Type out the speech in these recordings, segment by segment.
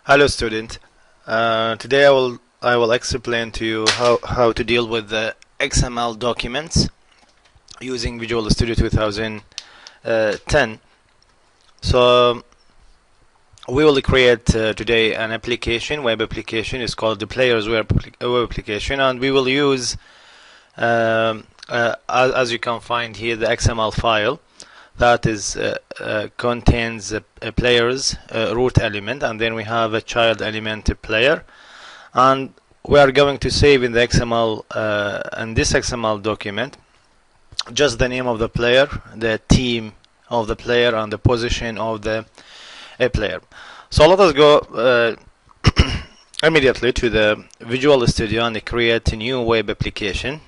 Hello student. Today I will explain to you how to deal with the XML documents using Visual Studio 2010. So we will create today an application, web application. It's called the Players web application, and we will use as you can find here the XML file that is contains a player's root element, and then we have a child element player, and we are going to save in the XML in this XML document just the name of the player, the team of the player, and the position of the player. So let us go immediately to the Visual Studio and create a new web application.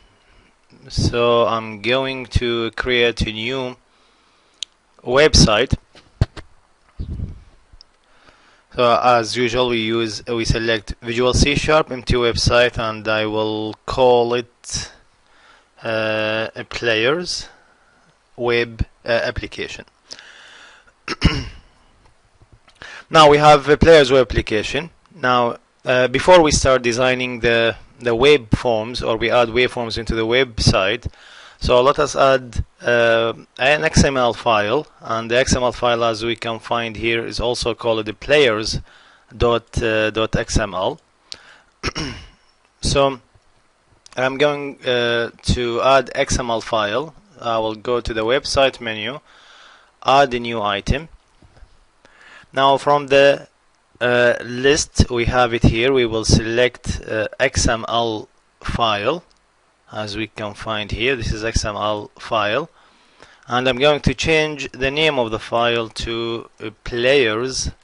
So I'm going to create a new website. So as usual we select Visual C# empty website, and I will call it a players web application. Now we have a players web application. Now before we start designing the web forms, or we add web forms into the website, so let us add an XML file, and the XML file, as we can find here, is also called the players.xml. So I'm going to add XML file. I will go to the website menu, add a new item. Now from the list we have it here, we will select XML file. As we can find here, this is XML file, and I'm going to change the name of the file to players.xml.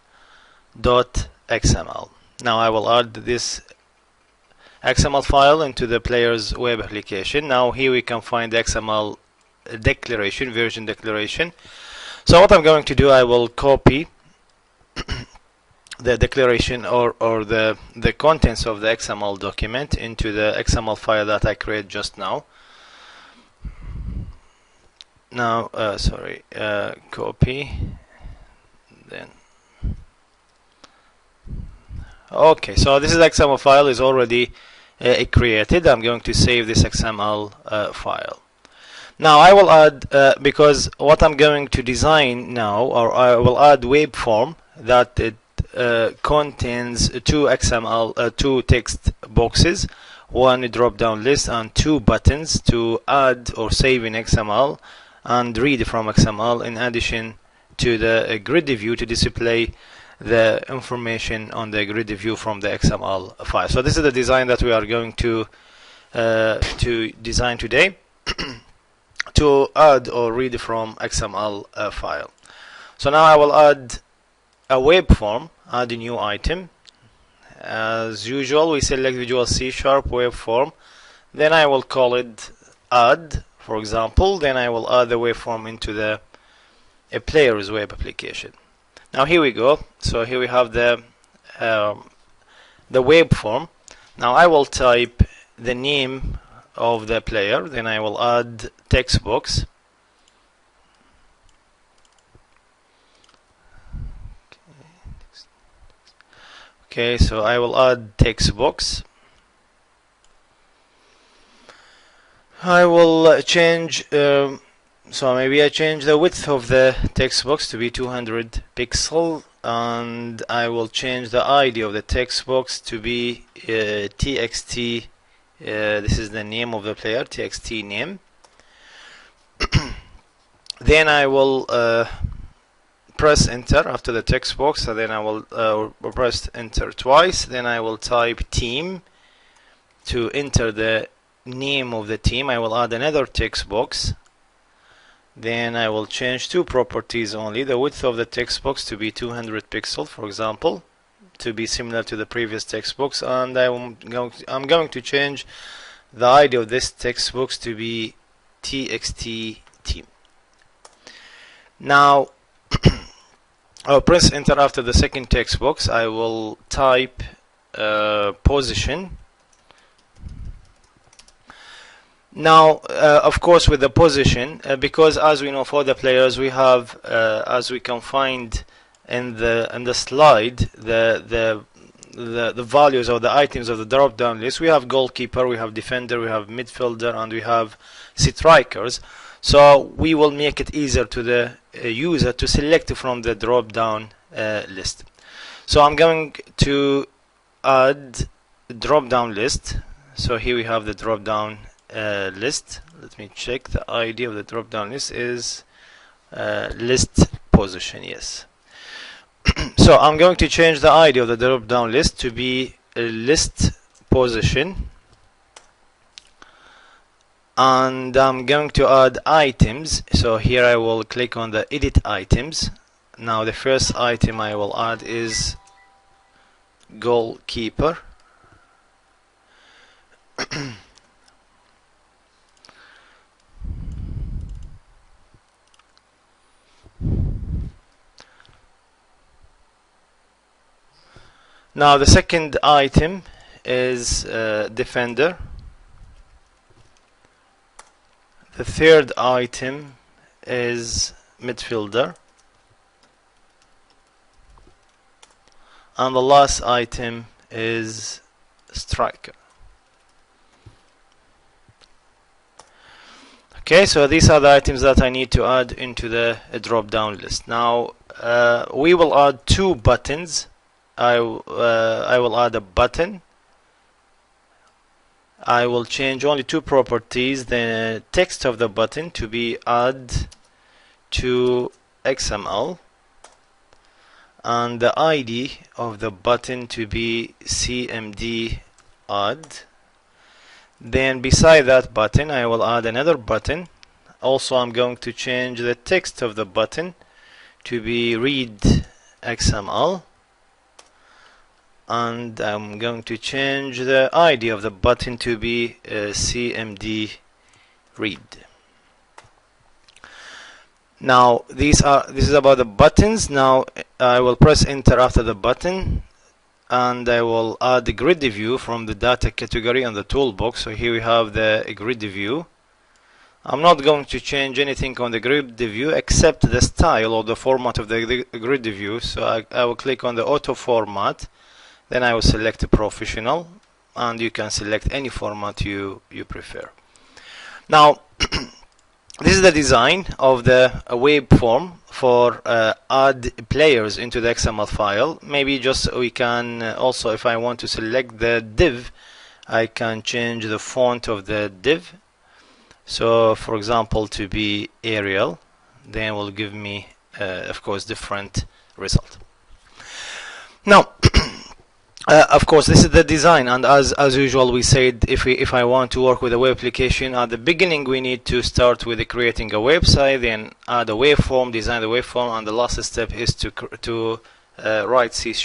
Now I will add this XML file into the players web application. Now here we can find the XML declaration, version declaration. So what I'm going to do, I will copy the declaration or the contents of the XML document into the XML file that I created just now. Now copy, then okay, so this is XML file is already created. I'm going to save this XML file. Now I will add because what I'm going to design now, or I will add web form that it contains two text boxes, one drop down list, and two buttons to add or save in XML and read from XML, in addition to the grid view to display the information on the grid view from the XML file. So this is the design that we are going to design today to add or read from XML file. So now I will add a web form, add a new item. As usual, we select Visual C# web form, then I will call it add, for example, then I will add the web form into the player's web application. Now here we go. So here we have the web form. Now I will type the name of the player, then I will add text box. Okay, so I will add text box. I will change, so maybe I change the width of the text box to be 200 pixel, and I will change the ID of the text box to be txt. This is the name of the player, txt name. Then I will press enter after the text box, and then I will press enter twice. Then I will type team to enter the name of the team. I will add another text box. Then I will change two properties only, the width of the text box to be 200 pixel, for example, to be similar to the previous text box, and I'm going to change the ID of this text box to be txt team. Now I'll press enter after the second text box. I will type position. Now of course with the position, because as we know for the players we have as we can find in the slide the values of the items of the drop down list. We have goalkeeper, we have defender, we have midfielder, and we have strikers. So we will make it easier to the user to select from the drop down list. So I'm going to add drop down list. So here we have the drop down list. Let me check. The ID of the drop down list is list position. Yes. So I'm going to change the ID of the drop down list to be list position, and I'm going to add items. So here I will click on the edit items. Now the first item I will add is goalkeeper. Now the second item is defender. The third item is midfielder. And the last item is striker. Okay, so these are the items that I need to add into the drop down list. Now we will add two buttons. I will add a button. I will change only two properties: the text of the button to be add to XML, and the ID of the button to be CMD add. Then beside that button I will add another button. Also I'm going to change the text of the button to be read XML, and I'm going to change the ID of the button to be CMD read. Now this is about the buttons. Now I will press enter after the button, and I will add the grid view from the data category on the toolbox. So here we have the grid view. I'm not going to change anything on the grid view except the style or the format of the grid view. So I will click on the auto format. Then I will select professional, and you can select any format you prefer. Now this is the design of the web form for add players into the XML file. Maybe just we can also, if I want to select the div, I can change the font of the div. So for example to be Arial, then will give me of course different result. Now of course this is the design, and as usual we said if I want to work with a web application, at the beginning we need to start with creating a website, then add a waveform, design the waveform, and the last step is to write C#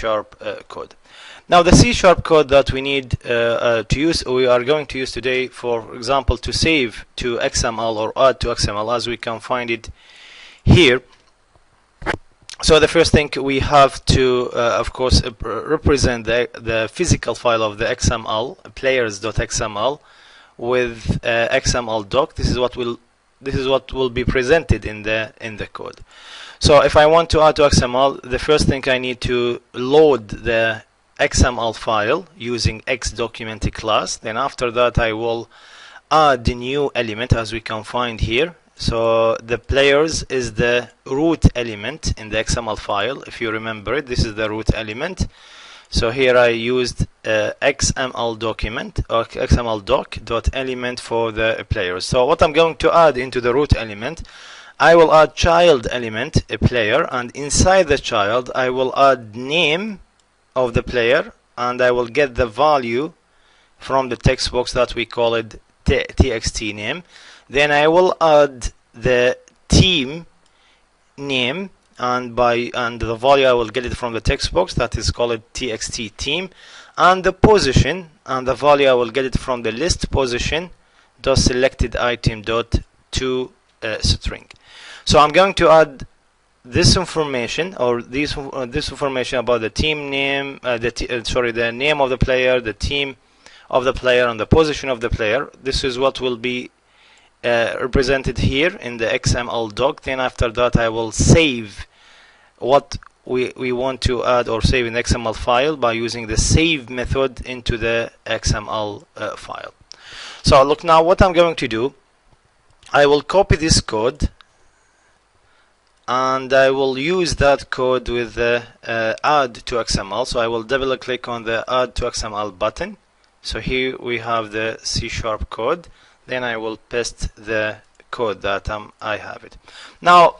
code. Now the C# code that we need we are going to use today, for example, to save to XML or add to XML, as we can find it here. So the first thing we have to of course represent the physical file of the XML players.xml with XML doc. This is what will be presented in the code. So if I want to add to XML, the first thing I need to load the XML file using xDocument class. Then after that I will add the new element, as we can find here. So the players is the root element in the XML file. If you remember it, this is the root element. So here I used XML document or XML doc dot element for the players. So what I'm going to add into the root element, I will add child element, a player, and inside the child I will add name of the player, and I will get the value from the text box that we call it txt name. Then I will add the team name, and the value I will get it from the text box that is called txt team, and the position, and the value I will get it from the list position dot selected item dot to string. So I'm going to add this information, or this information about the team name, the name of the player, the team of the player, and the position of the player. This is what will be represented here in the XML doc. Then after that I will save what we want to add or save an XML file by using the save method into the XML file. So look, now what I'm going to do, I will copy this code and I will use that code with the add to XML. So I will double click on the add to XML button. So here we have the C# code. Then I will paste the code that I have it. Now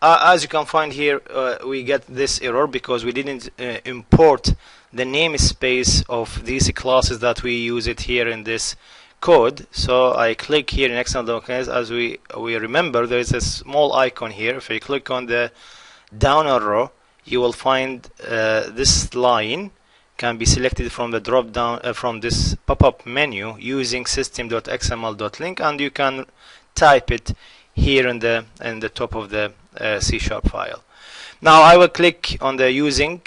as you can find here, we get this error because we didn't import the namespace of these classes that we use it here in this code. So I click here in XML documents. As we remember, there is a small icon here. If you click on the down arrow, you will find this line can be selected from the drop down from this pop-up menu using system.xml.link, and you can type it here in the top of the C# file. Now I will click on the using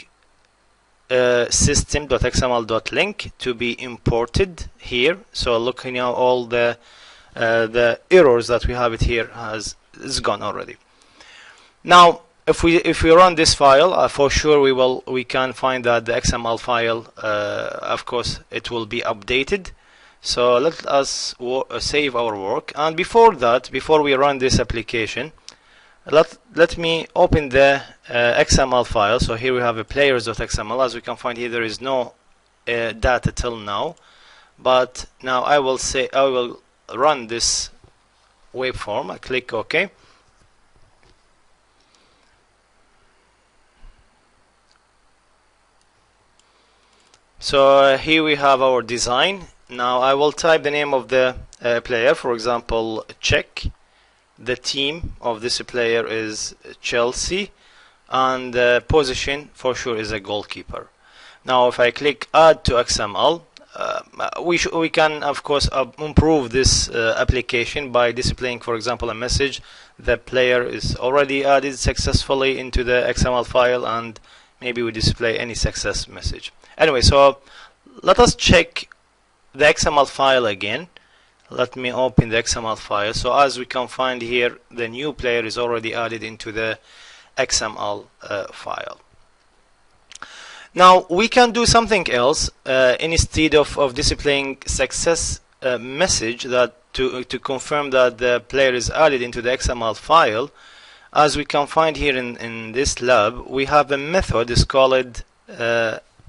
system.xml.link to be imported here. So look, now all the errors that we have it here is gone already. Now if we run this file, for sure we can find that the XML file, of course, it will be updated. So let us save our work, and before that, before we run this application, let me open the XML file. So here we have a players.xml. As we can find here, there is no data till now, but now I will run this waveform. I click OK. So here we have our design. Now I will type the name of the player, for example, check. The team of this player is Chelsea, and the position for sure is a goalkeeper. Now if I click add to XML, we can of course improve this application by displaying, for example, a message: the player is already added successfully into the XML file, and maybe we display any success message. Anyway, so let us check the XML file again. Let me open the XML file. So as we can find here, the new player is already added into the XML file. Now we can do something else instead of displaying success message that to confirm that the player is added into the XML file. As we can find here in this lab, we have a method. It's called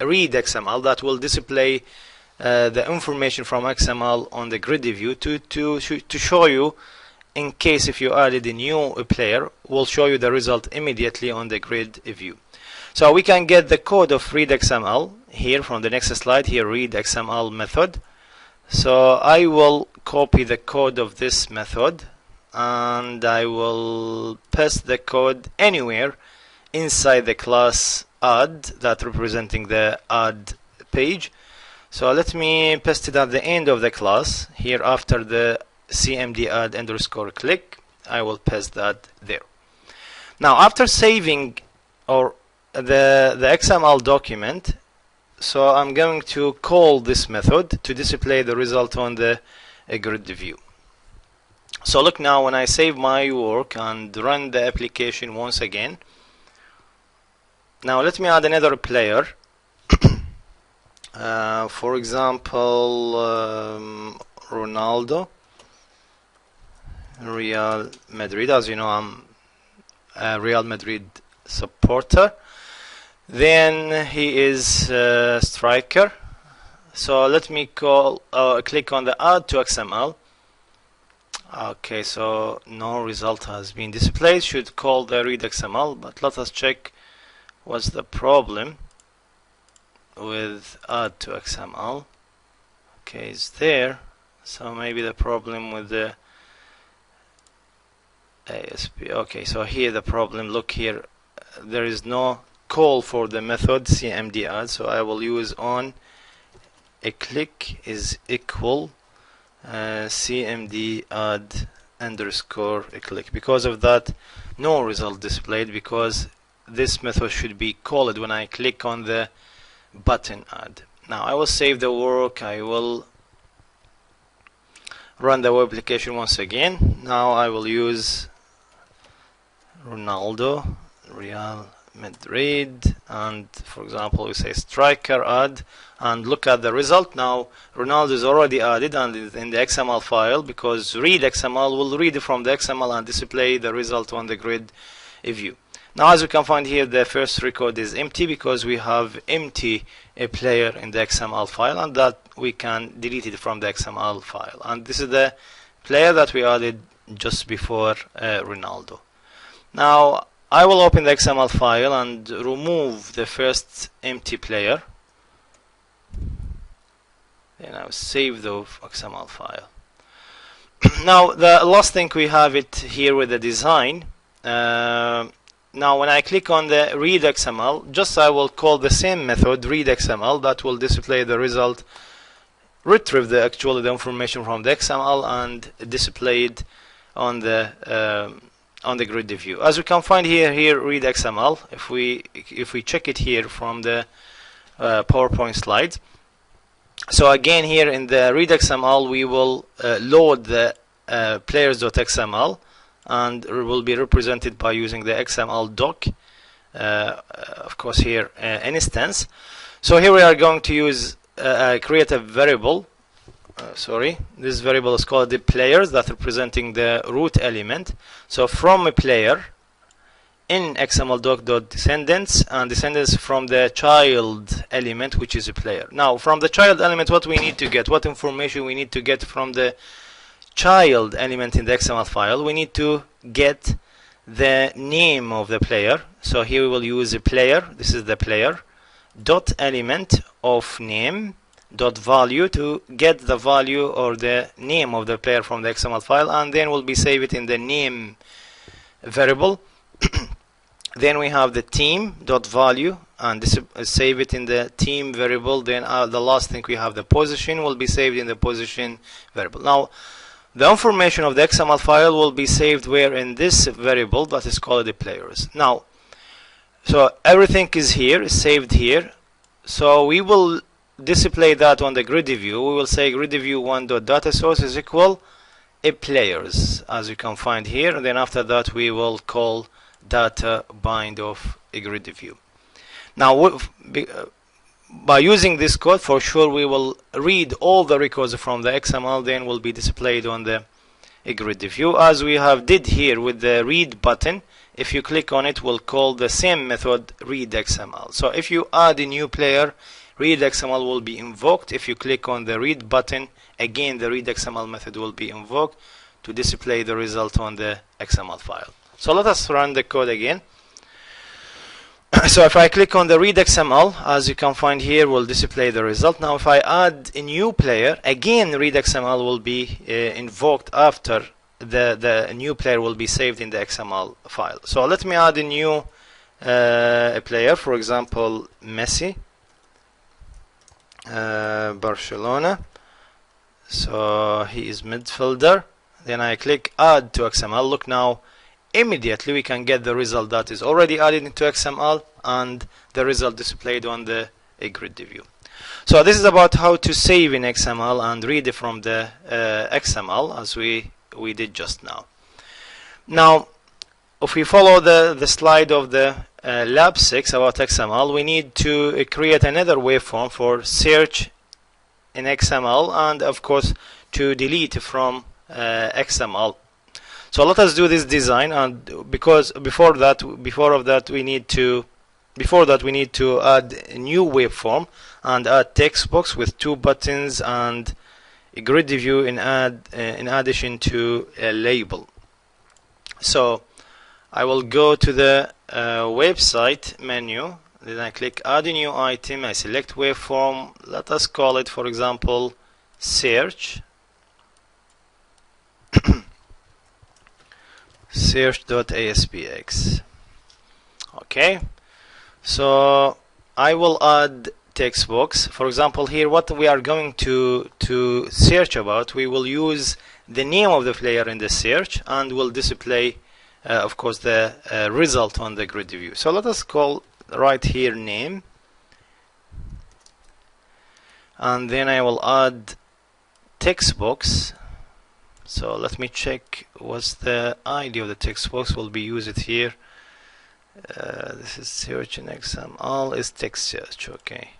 read XML that will display the information from XML on the grid view to show you, in case if you added a new player, will show you the result immediately on the grid view. So we can get the code of read XML here from the next slide. Here, read XML method. So I will copy the code of this method and I will paste the code anywhere inside the class add that representing the add page. So let me paste it at the end of the class here after the cmd add underscore click. I will paste that there. Now after saving or the XML document, so I'm going to call this method to display the result on the grid view. So look, now when I save my work and run the application once again, now let me add another player. For example, Ronaldo, Real Madrid. As you know, I'm a Real Madrid supporter. Then he is a striker. So let me click on the add to XML. Okay, so no result has been displayed. Should call the read XML, but let us check what's the problem with add to XML. Okay, it's there. So maybe the problem with the ASP. Okay, so here the problem. Look here, there is no call for the method cmd add. So I will use on a click is equal cmd add underscore a click. Because of that, no result displayed, because this method should be called when I click on the button add. Now I will save the work. I will run the web application once again. Now I will use Ronaldo, Real Madrid, and for example we say striker add, and look at the result. Now Ronaldo is already added and is in the XML file, because read XML will read from the XML and display the result on the grid view. Now as you can find here, the first record is empty because we have empty a player in the XML file, and that we can delete it from the XML file. And this is the player that we added just before Ronaldo. Now I will open the XML file and remove the first empty player. Then I will save the XML file. Now the last thing we have it here with the design. Now when I click on the read XML, just I will call the same method read XML that will display the result, retrieve the information from the XML and display it on the grid view. As we can find here read XML. If we check it here from the PowerPoint slides. So again here in the read XML we will load the players.xml, and it will be represented by using the XML doc, of course here instance. So here we are going to use create a variable. This variable is called the players, that representing the root element. So from a player in XML doc.descendants, and descendants from the child element, which is a player. Now from the child element, what we need to get, what information we need to get from the child element in the XML file, we need to get the name of the player. So here we will use a player, this is the player, dot element of name dot value to get the value or the name of the player from the XML file, and then we'll be save it in the name variable. Then we have the team dot value, and this save it in the team variable. Then the last thing we have the position will be saved in the position variable. Now the information of the XML file will be saved where in this variable that is called the players. Now, so everything is here, is saved here. So we will display that on the grid view. We will say grid view one.data source is equal a players, as you can find here. And then after that we will call data bind of a grid view. Now by using this code, for sure we will read all the records from the XML, then will be displayed on the grid view, as we have did here with the read button. If you click on it, we'll call the same method read XML. So if you add a new player, read XML will be invoked. If you click on the read button, again the read XML method will be invoked to display the result on the XML file. So let us run the code again. So if I click on the read XML, as you can find here, will display the result. Now if I add a new player, again read XML will be invoked after the new player will be saved in the XML file. So let me add a new player, for example Messi, Barcelona. So he is midfielder. Then I click add to XML. Look, now immediately we can get the result that is already added into XML, and the result displayed on the grid view. So this is about how to save in XML and read it from the XML, as we did just now. Now if we follow the slide of the lab 6 about XML, we need to create another waveform for search in XML, and of course to delete from XML. So let us do this design, and because before that we need to add a new waveform and add text box with 2 buttons and a grid view in addition to a label. So I will go to the website menu, then I click add a new item, I select waveform, let us call it for example search. search.aspx. Okay, so I will add text box. For example here, what we are going to search about, we will use the name of the player in the search, and will display of course the result on the grid view. So let us call right here name, and then I will add text box. So let me check what's the ID of the text box will be used here. This is search in XML is text search. Okay,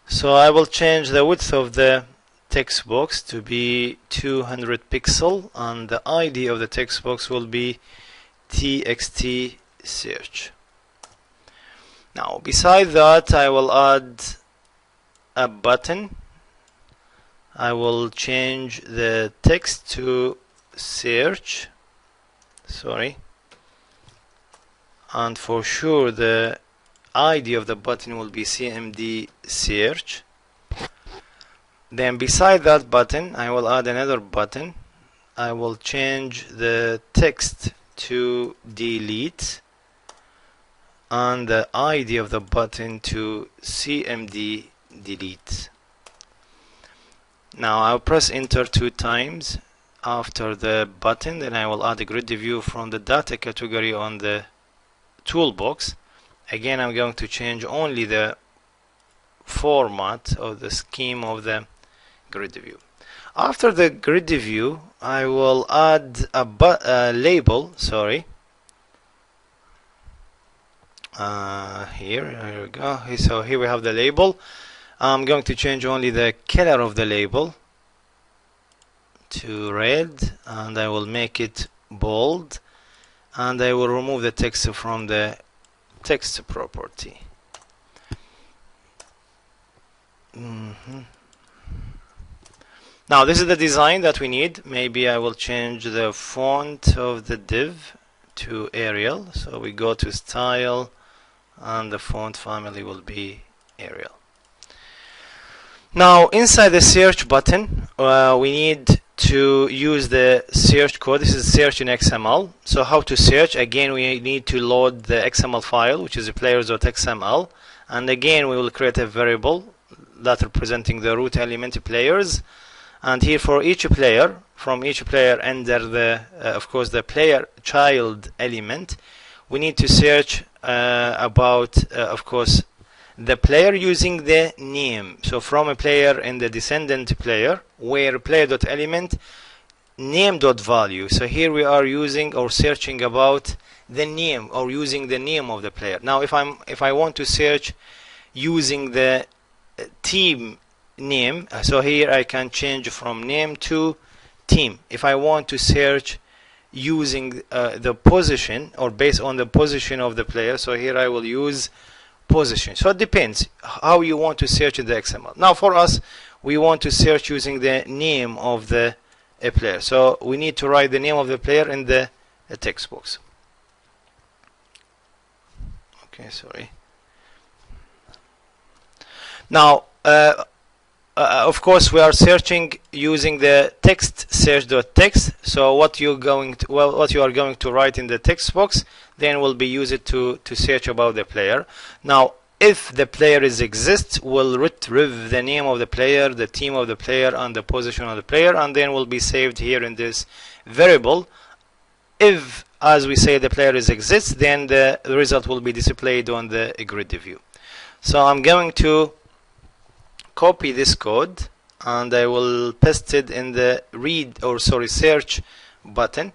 so I will change the width of the text box to be 200 pixel, and the ID of the text box will be txt search. Now beside that, I will add a button. I will change the text to search, and for sure the ID of the button will be cmd search. Then beside that button, I will add another button. I will change the text to delete and the ID of the button to cmd delete. Now I'll press enter 2 times after the button, then I will add a grid view from the data category on the toolbox. Again, I'm going to change only the format of the scheme of the grid view. After the grid view, I will add a label, here we go. So here we have the label. I'm going to change only the color of the label to red, and I will make it bold, and I will remove the text from the text property. Now this is the design that we need. Maybe I will change the font of the div to Arial. So we go to style, and the font family will be Arial. Now inside the search button, we need to use the search code. This is search in XML. So how to search? Again, we need to load the XML file, which is players.xml, and again we will create a variable that representing the root element players. And here for each player, from each player under the of course the player child element, we need to search about of course the player using the name. So from a player in the descendant player, where player.element name.value. So here we are using or searching about the name, or using the name of the player. Now if I want to search using the team name, so here I can change from name to team. If I want to search using the position, or based on the position of the player, so here I will use position. So it depends how you want to search in the XML. Now for us, we want to search using the name of the player. So we need to write the name of the player in the text box. Okay, sorry. Now of course we are searching using the text search.text. So what you are going to write in the text box then will be used to search about the player. Now if the player exists, we'll retrieve the name of the player, the team of the player, and the position of the player, and then will be saved here in this variable. If, as we say, the player exists, then the result will be displayed on the grid view. So I'm going to copy this code, and I will paste it in the search button.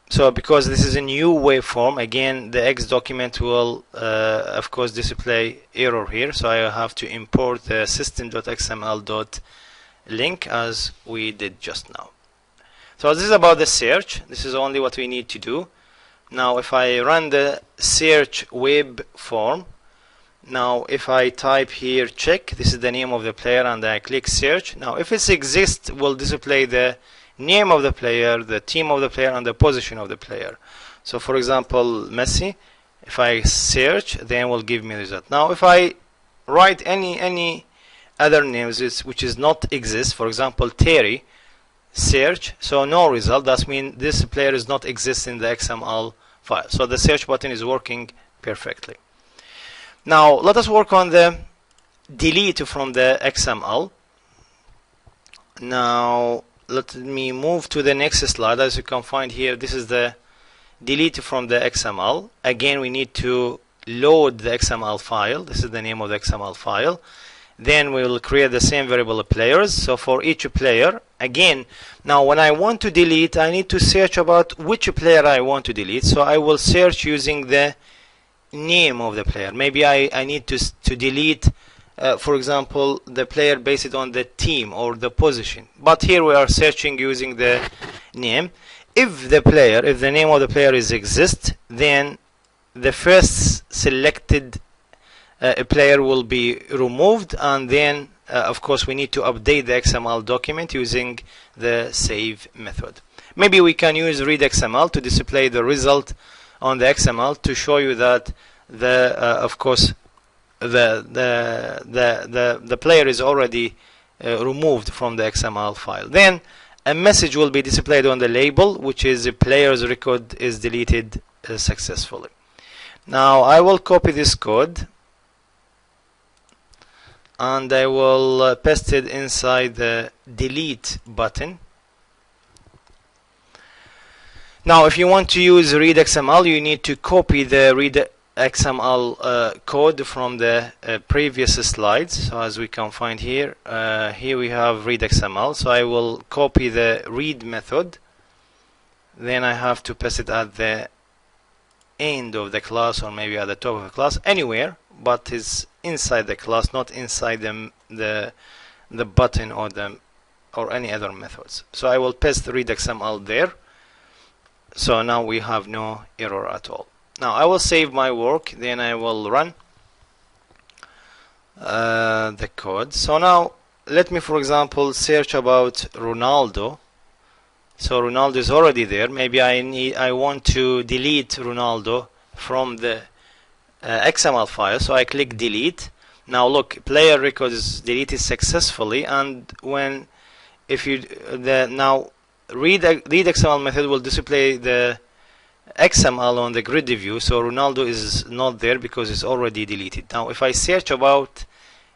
So because this is a new waveform, again the X document will of course display error here, so I have to import the system.xml.link as we did just now. So this is about the search. This is only what we need to do. Now if I run the search web form, now if I type here check, this is the name of the player, and I click search. Now if it exists, will display the name of the player, the team of the player, and the position of the player. So for example Messi, if I search, then will give me the result. Now if I write any other names which is not exist, for example Terry, search, so no result, that means this player is not exist in the XML file. So the search button is working perfectly. Now let us work on the delete from the XML. Now let me move to the next slide. As you can find here, this is the delete from the XML. Again, we need to load the XML file. This is the name of the XML file. then we will create the same variable players. So for each player, again, now when I want to delete, I need to search about which player I want to delete. So I will search using the name of the player. Maybe I need to delete for example the player based on the team or the position, but here we are searching using the name. If the name of the player exists, then the first selected player will be removed, and then of course we need to update the XML document using the save method. Maybe we can use read XML to display the result on the XML to show you that of course the player is already removed from the XML file. Then a message will be displayed on the label, which is the player's record is deleted successfully. Now I will copy this code and I will paste it inside the delete button. Now if you want to use read XML, you need to copy the read XML code from the previous slides. So as we can find here, here we have read XML. So I will copy the read method, then I have to paste it at the end of the class, or maybe at the top of the class, anywhere, but it's inside the class, not inside the button or any other methods. So I will paste read XML there. So now we have no error at all. Now I will save my work, then I will run the code. So now let me, for example, search about Ronaldo. So Ronaldo is already there. Maybe I want to delete Ronaldo from the XML file. So I click delete. Now look, player record is deleted successfully, and when now read XML method will display the XML on the grid view. So Ronaldo is not there because it's already deleted. Now if I search about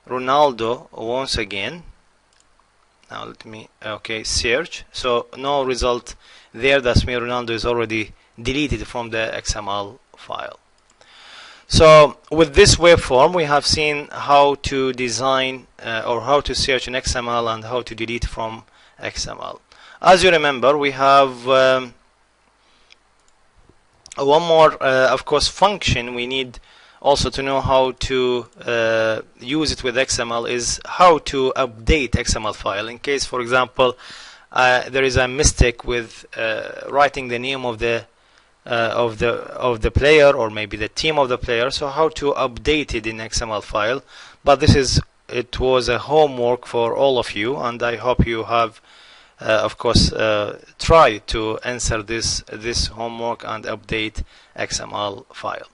Ronaldo once again, now let me search. So no result there. That's mean Ronaldo is already deleted from the XML file. So with this waveform, we have seen how to design or how to search in XML and how to delete from XML. As you remember, we have one more of course function we need also to know how to use it with XML, is how to update XML file in case, for example, there is a mistake with writing the name of the player, or maybe the team of the player. So how to update it in XML file. But it was a homework for all of you, and I hope you have of course try to answer this homework and update XML file.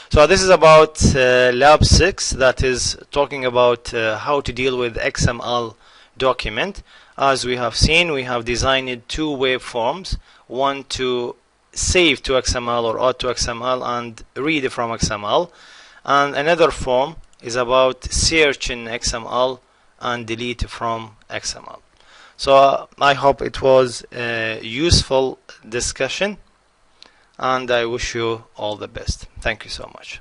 So this is about lab 6, that is talking about how to deal with XML document. As we have seen, we have designed two waveforms, one to save to XML or add to XML and read from XML, and another form is about search in XML and delete from XML. So I hope it was a useful discussion, and I wish you all the best. Thank you so much.